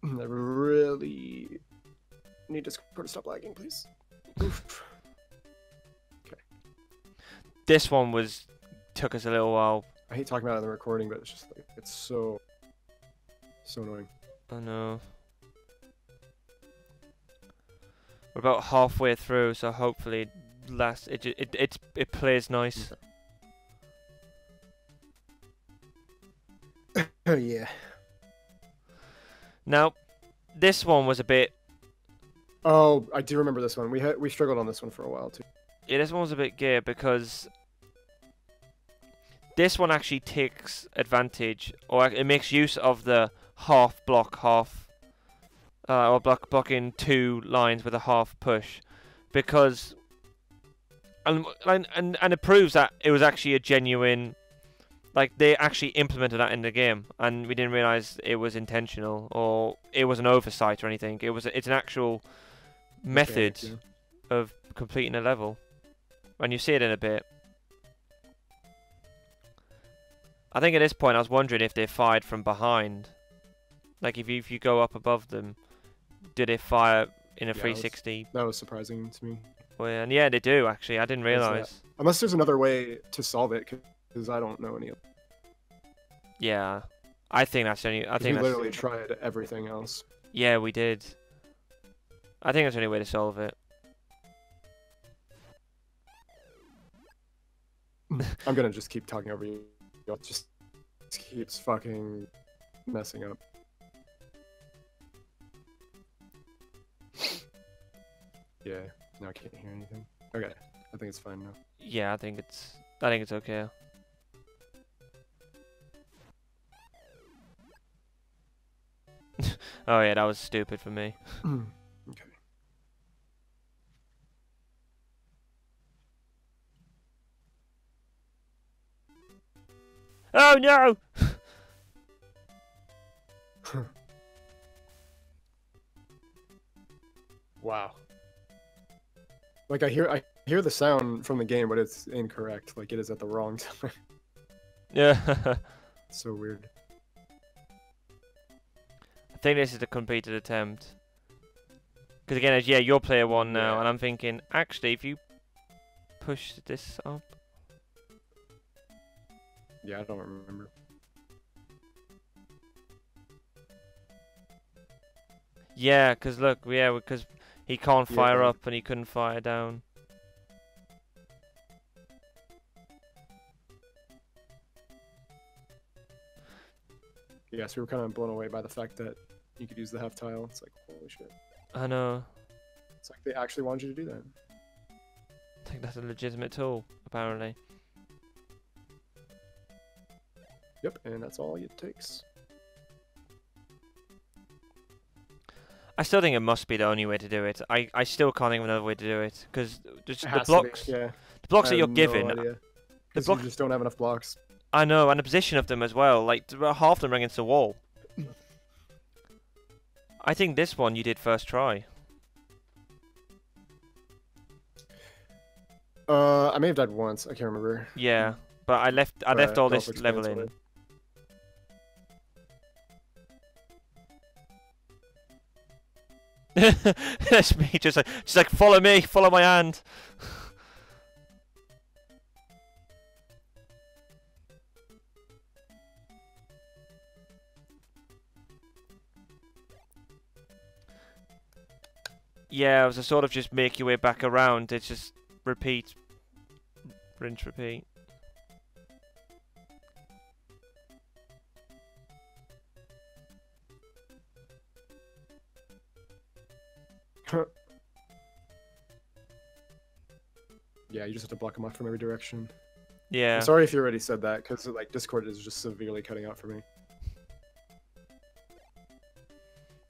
I really need Discord to stop lagging, please. Oof. Okay. This one took us a little while. I hate talking about it in the recording, but it's just like it's so annoying. I know. We're about halfway through, so hopefully it plays nice. Oh yeah. Now, this one was a bit. Oh, I do remember this one. We struggled on this one for a while too. Yeah, this one was a bit gay because this one actually takes advantage, or it makes use of the half block, or blocking 2 lines with a half push, because and it proves that it was actually a genuine, like they actually implemented that in the game, and we didn't realize it was intentional or it was an oversight or anything. It's an actual method of completing a level, and you see it in a bit. I think at this point I was wondering if they fired from behind, like if you go up above them, do they fire in a 360? That was surprising to me. Well, and yeah, they do actually. I didn't realize. Unless there's another way to solve it, because I don't know any. Yeah, I think that's the only. I think we literally tried everything else. Yeah, we did. I think that's the only way to solve it. I'm gonna just keep talking over you. It just keeps fucking messing up. Yeah, now I can't hear anything. Okay, I think it's fine now. Yeah, I think it's okay. Oh yeah, that was stupid for me. Okay. Oh no! Wow. Like I hear the sound from the game, but it's incorrect. Like it is at the wrong time. Yeah. It's so weird. I think this is the completed attempt. Because again, yeah, you're player 1 now, and I'm thinking, actually, if you push this up. Yeah, I don't remember. Yeah, because look, because he can't fire up and he couldn't fire down. Yeah, so we were kind of blown away by the fact that you could use the half tile. It's like, holy shit. I know. It's like they actually wanted you to do that. I think that's a legitimate tool, apparently. Yep, and that's all it takes. I still think it must be the only way to do it. I still can't think of another way to do it, because the blocks that you're given, the blocks just don't have enough blocks. I know, and the position of them as well. Like half of them are against the wall. I think this one you did first try. I may have died once. I can't remember. Yeah, but I left all this level in. That's me, just like follow me, follow my hand. Yeah, it was a sort of just make your way back around. It's just repeat, rinse, repeat. Yeah, you just have to block them off from every direction. Yeah. I'm sorry if you already said that, because like Discord is just severely cutting out for me.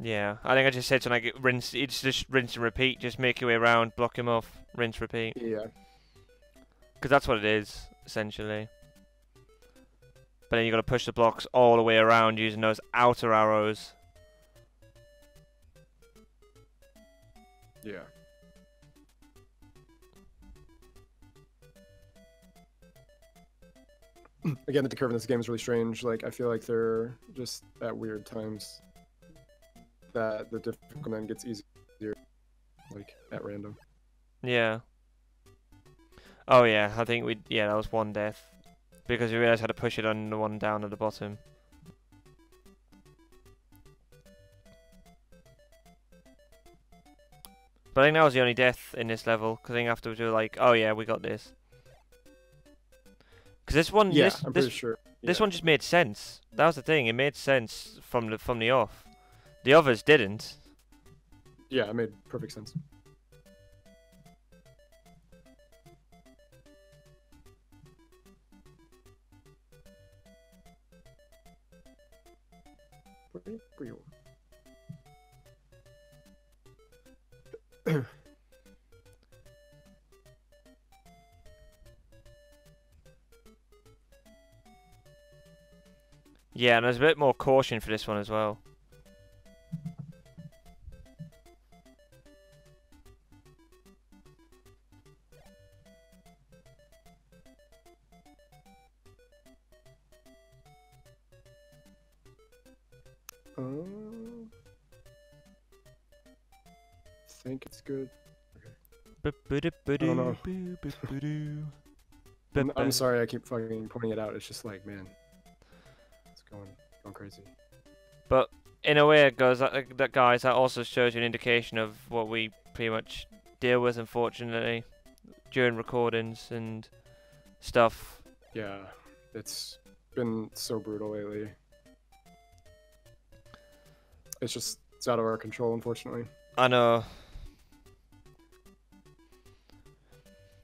Yeah, I think I just said something like rinse. It's just rinse and repeat. Just make your way around, block him off, rinse, repeat. Yeah. Because that's what it is essentially. But then you got to push the blocks all the way around using those outer arrows. Yeah. Again, the curve in this game is really strange. Like, I feel like they're just at weird times. that the difficult then gets easier, like at random. Yeah. Oh yeah, I think that was one death because we realized how to push it on the one down at the bottom. But I think that was the only death in this level, because I think afterwards we were like, oh yeah, we got this. Because this one, Yeah, I'm pretty sure. This Yeah. one just made sense. That was the thing; it made sense from the off. The others didn't. Yeah, it made perfect sense. Yeah, and there's a bit more caution for this one as well. I think it's good. I'm sorry, I keep fucking pointing it out. It's just like, man, it's going crazy. But in a way, it goes that guys, that also shows you an indication of what we pretty much deal with, unfortunately, during recordings and stuff. Yeah, it's been so brutal lately. It's out of our control, unfortunately. I know.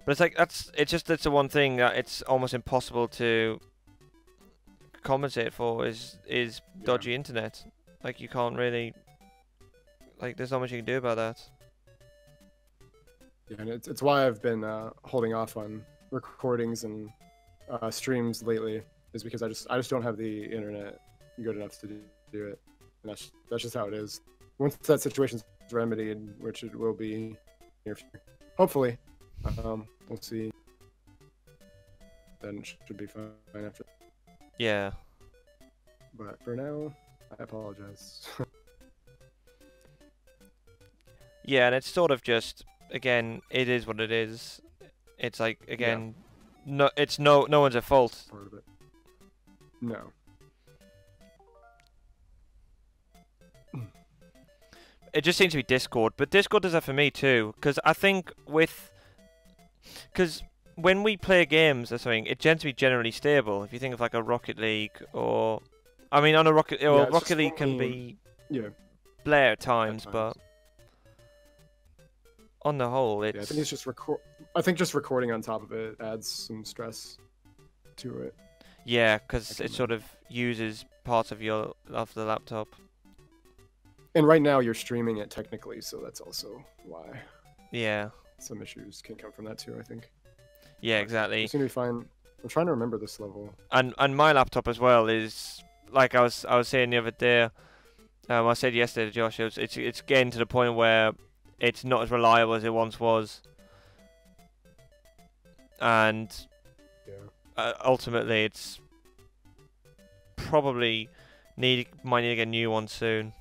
But it's like it's the one thing that it's almost impossible to compensate for is dodgy internet. Like you can't really, like there's not much you can do about that. Yeah, and it's why I've been holding off on recordings and streams lately, is because I just don't have the internet good enough to do it, and that's just how it is. Once that situation's remedied, which it will be near future, hopefully, we'll see. Then it should be fine after. Yeah. But for now, I apologize. Yeah, and it's sort of just, again, it is what it is. It's like, again, no one's at fault. Part of it. No. It just seems to be Discord, but Discord does that for me too, because I think because when we play games or something, it tends to be generally stable. If you think of like a Rocket League or, I mean, on a Rocket League can be blare at times, but on the whole, it's. Yeah, I think it's just I think just recording on top of it adds some stress to it. Yeah, because it sort of uses parts of the laptop. And right now you're streaming it technically, so that's also why. Yeah. Some issues can come from that too, I think. Yeah, exactly. It's gonna be fine. I'm trying to remember this level. And my laptop as well is like I was saying the other day. I said yesterday to Josh, it's getting to the point where it's not as reliable as it once was, and ultimately it's probably might need to get a new one soon.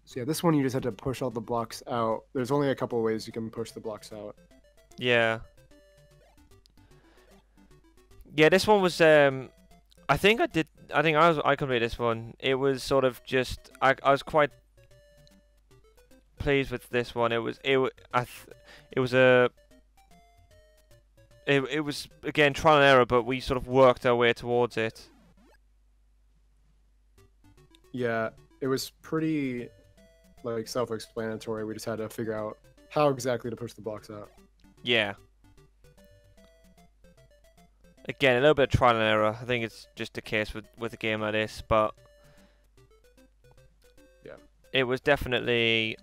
So yeah, this one you just had to push all the blocks out. There's only a couple of ways you can push the blocks out. Yeah. Yeah, this one was I think I completed this one. It was sort of just I was quite pleased with this one. It was again trial and error, but we sort of worked our way towards it. Yeah, it was pretty like self-explanatory. We just had to figure out how exactly to push the blocks out. Yeah. Again, a little bit of trial and error. I think it's just the case with a game like this, but yeah, it was definitely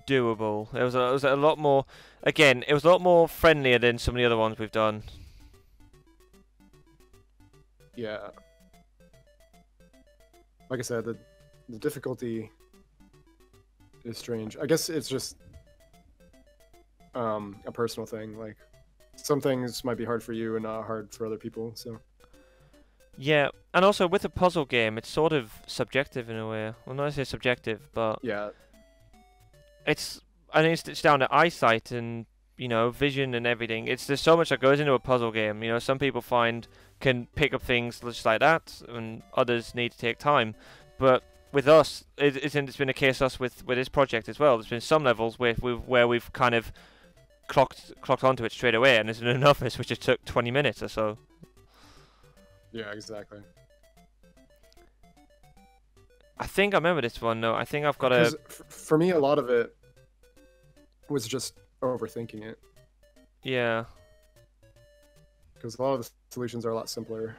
doable. It was a lot more. Again, it was a lot more friendlier than some of the other ones we've done. Yeah. Like I said, the difficulty is strange. I guess it's just a personal thing. Like some things might be hard for you and not hard for other people. So Yeah, and also with a puzzle game, it's sort of subjective in a way. Well, not necessarily subjective, but Yeah, it's I think it's down to eyesight and vision and everything. There's so much that goes into a puzzle game. Some people can pick up things just like that, and others need to take time. But with us, it's been a case us with this project as well. There's been some levels where we've kind of clocked onto it straight away, and there's been others which it took 20 minutes or so. yeah, exactly. I think I remember this one. No, I think I've got a. For me, a lot of it was just overthinking it. Yeah. Because a lot of the solutions are a lot simpler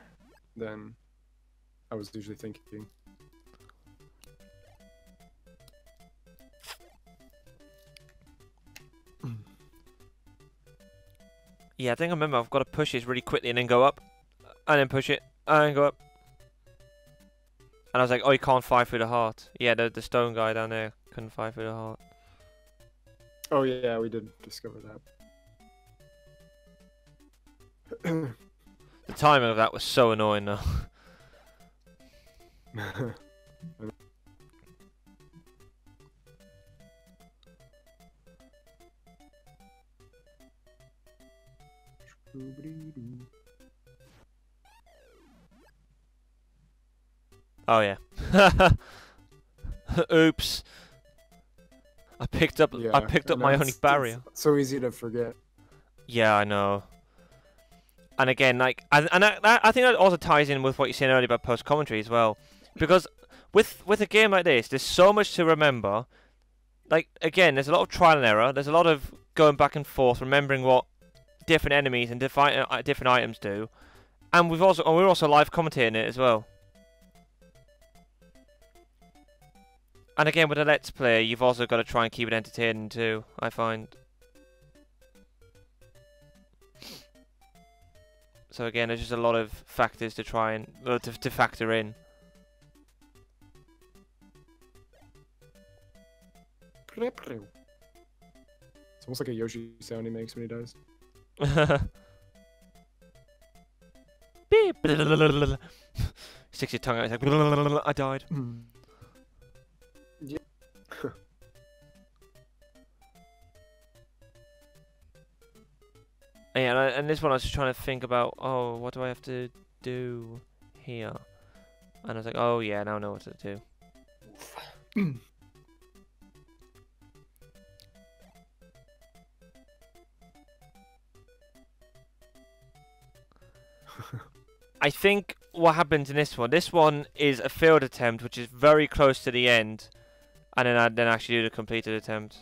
than I was usually thinking. Yeah, I think I remember I've got to push this really quickly and then go up. And then push it. And then go up. And I was like, oh, you can't fire through the heart. Yeah, the stone guy down there couldn't fire through the heart. Oh yeah, we did discover that. The timing of that was so annoying though. Oh yeah. Oops. I picked up my only barrier. It's so easy to forget. Yeah, I know. And again, like, I think that also ties in with what you said earlier about post commentary as well, because with a game like this, there's so much to remember. Like, again, there's a lot of trial and error. There's a lot of going back and forth, remembering what different enemies and different items do, and we're also live commentating it as well. And again, with a Let's Play, you've also got to try and keep it entertaining too, I find. So again, there's just a lot of factors to try and to factor in. It's almost like a Yoshi sound he makes when he dies. Beep. Sticks your tongue out. It's like I died. Yeah. Yeah, and this one I was just trying to think about, oh, what do I have to do here? And I was like, oh yeah, now I know what to do. I think what happens in this one is a failed attempt, which is very close to the end, and then I actually do the completed attempt.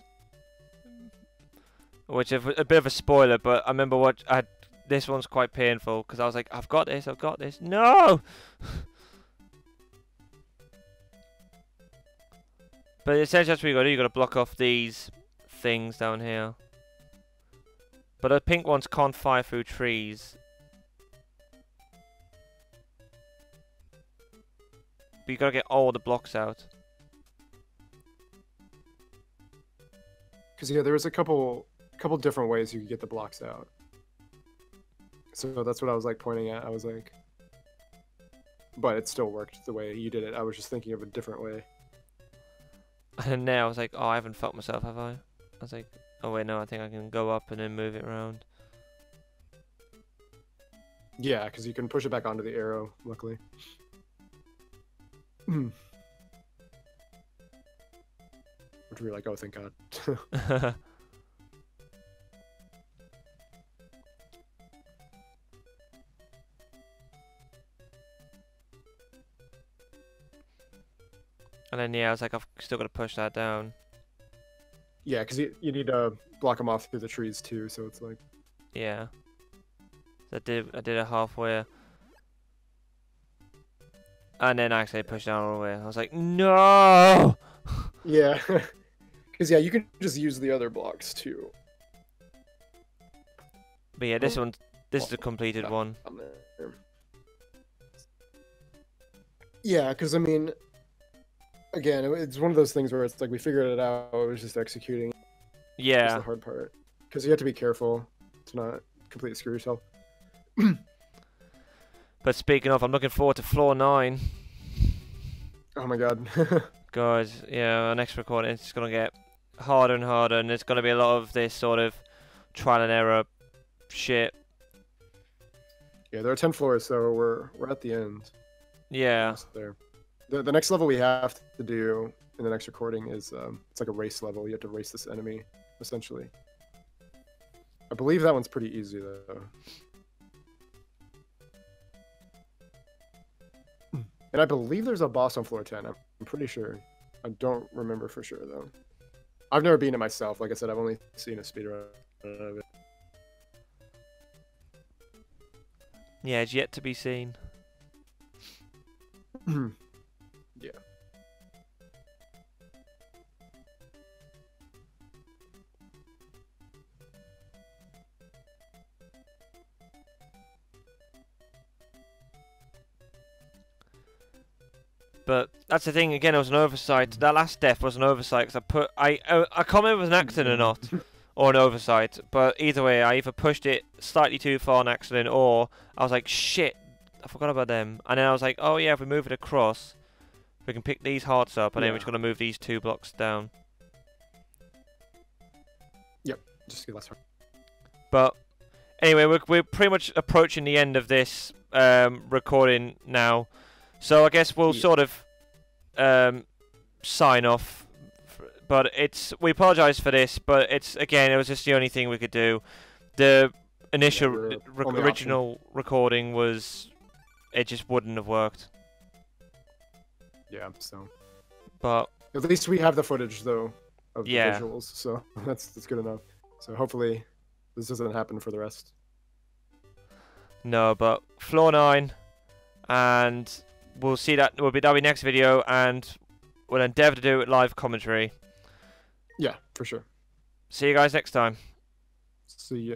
Which is a bit of a spoiler, but I remember this one's quite painful because I was like, I've got this. No! But essentially that's what you gotta do. You gotta block off these things down here. But the pink ones can't fire through trees. But you gotta get all the blocks out. Because yeah, there was a couple different ways you could get the blocks out. So that's what I was like pointing at. I was like, but it still worked the way you did it. I was just thinking of a different way. And now I was like, oh, I haven't fucked myself, have I? I was like, oh wait, no, I think I can go up and then move it around. Yeah, because you can push it back onto the arrow, luckily. Which we were like, oh, thank God. And then yeah, I was like, I've still got to push that down. Yeah, because you need to block them off through the trees too, so it's like... Yeah. So I did it halfway. And then actually I pushed down all the way. I was like, no! Yeah. Because yeah, you can just use the other blocks too. But yeah, this is a completed one. Yeah, because I mean... Again, it's one of those things where it's like we figured it out, it was just executing. Yeah. That's the hard part. Because you have to be careful to not completely screw yourself. But speaking of, I'm looking forward to floor 9. Oh my god. Guys, yeah, our next recording it's gonna get harder and harder, and there's gonna be a lot of this sort of trial and error shit. Yeah, there are 10 floors, so we're at the end. Yeah. Almost there. The next level we have to do in the next recording is it's like a race level. You have to race this enemy, essentially. I believe that one's pretty easy though. And I believe there's a boss on floor 10. I'm pretty sure. I don't remember for sure though. I've never beaten it myself. Like I said, I've only seen a speedrun of it. Yeah, it's yet to be seen. Yeah. But that's the thing. Again, it was an oversight. That last death was an oversight because I can't remember if it was an accident or not, or an oversight. But either way, I either pushed it slightly too far on accident, or I was like, shit, I forgot about them. And then I was like, oh yeah, if we move it across, we can pick these hearts up, and then we're just gonna move these 2 blocks down. Yep. Just get last heart. But anyway, we're pretty much approaching the end of this recording now. So I guess we'll sort of sign off, but we apologise for this, but it was just the only thing we could do. The initial original recording it just wouldn't have worked. Yeah, so. But at least we have the footage though of the yeah. visuals, so that's good enough. So hopefully this doesn't happen for the rest. No, but floor 9, and we'll see that'll be next video, and we'll endeavour to do it live commentary. Yeah, for sure. See you guys next time. See ya.